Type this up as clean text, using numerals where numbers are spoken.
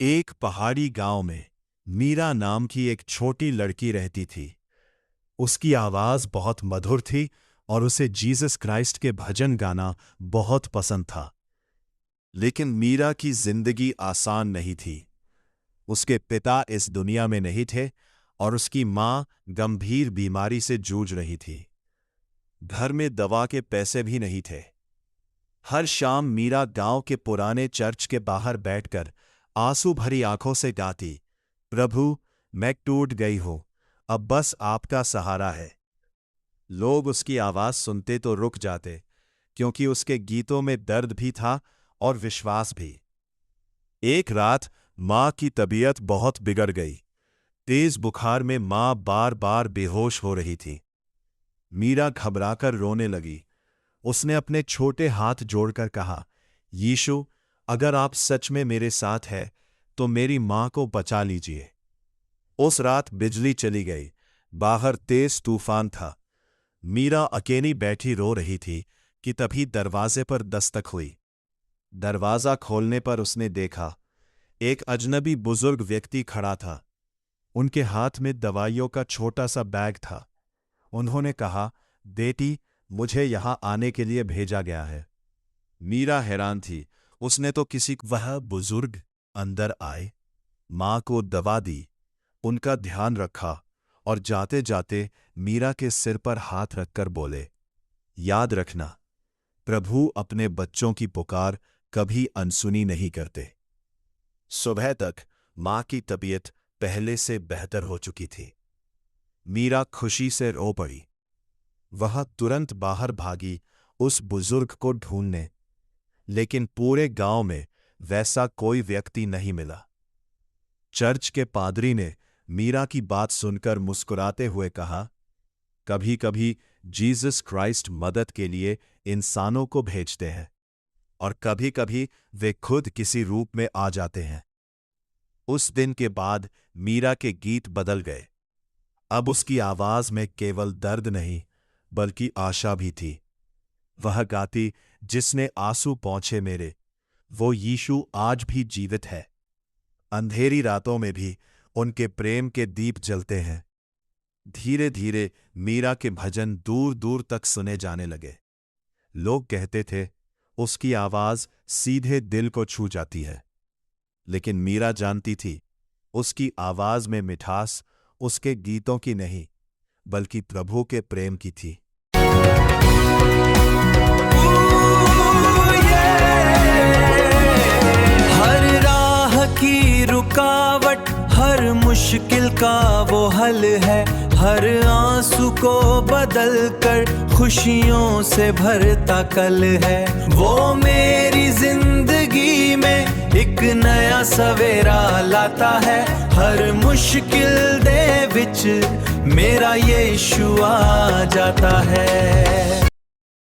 एक पहाड़ी गांव में मीरा नाम की एक छोटी लड़की रहती थी। उसकी आवाज बहुत मधुर थी और उसे जीसस क्राइस्ट के भजन गाना बहुत पसंद था। लेकिन मीरा की जिंदगी आसान नहीं थी। उसके पिता इस दुनिया में नहीं थे और उसकी मां गंभीर बीमारी से जूझ रही थी। घर में दवा के पैसे भी नहीं थे। हर शाम मीरा गांव के पुराने चर्च के बाहर बैठकर आंसू भरी आंखों से गाती, प्रभु, मैं टूट गई हूं, अब बस आपका सहारा है। लोग उसकी आवाज सुनते तो रुक जाते, क्योंकि उसके गीतों में दर्द भी था और विश्वास भी। एक रात मां की तबीयत बहुत बिगड़ गई। तेज बुखार में मां बार बार बेहोश हो रही थी। मीरा घबराकर रोने लगी। उसने अपने छोटे हाथ जोड़कर कहा, यीशु, अगर आप सच में मेरे साथ हैं तो मेरी मां को बचा लीजिए। उस रात बिजली चली गई। बाहर तेज तूफान था। मीरा अकेली बैठी रो रही थी कि तभी दरवाजे पर दस्तक हुई। दरवाजा खोलने पर उसने देखा, एक अजनबी बुजुर्ग व्यक्ति खड़ा था। उनके हाथ में दवाइयों का छोटा सा बैग था। उन्होंने कहा, बेटी, मुझे यहां आने के लिए भेजा गया है। मीरा हैरान थी। उसने तो वह बुजुर्ग अंदर आए, मां को दवा दी, उनका ध्यान रखा और जाते जाते मीरा के सिर पर हाथ रखकर बोले, याद रखना, प्रभु अपने बच्चों की पुकार कभी अनसुनी नहीं करते। सुबह तक मां की तबीयत पहले से बेहतर हो चुकी थी। मीरा खुशी से रो पड़ी। वह तुरंत बाहर भागी उस बुजुर्ग को ढूंढने, लेकिन पूरे गांव में वैसा कोई व्यक्ति नहीं मिला। चर्च के पादरी ने मीरा की बात सुनकर मुस्कुराते हुए कहा, कभी कभी जीसस क्राइस्ट मदद के लिए इंसानों को भेजते हैं और कभी कभी वे खुद किसी रूप में आ जाते हैं। उस दिन के बाद मीरा के गीत बदल गए। अब उसकी आवाज में केवल दर्द नहीं बल्कि आशा भी थी। वह गाती, जिसने आंसू पोंछे मेरे, वो यीशु आज भी जीवित है। अंधेरी रातों में भी उनके प्रेम के दीप जलते हैं। धीरे धीरे मीरा के भजन दूर दूर तक सुने जाने लगे। लोग कहते थे, उसकी आवाज सीधे दिल को छू जाती है। लेकिन मीरा जानती थी, उसकी आवाज में मिठास उसके गीतों की नहीं बल्कि प्रभु के प्रेम की थी। हर राह की रुकावट, हर मुश्किल का वो हल है। हर आंसू को बदल कर खुशियों से भरता कल है। वो मेरी जिंदगी में एक नया सवेरा लाता है। हर मुश्किल दे विच मेरा यीशु आ जाता है।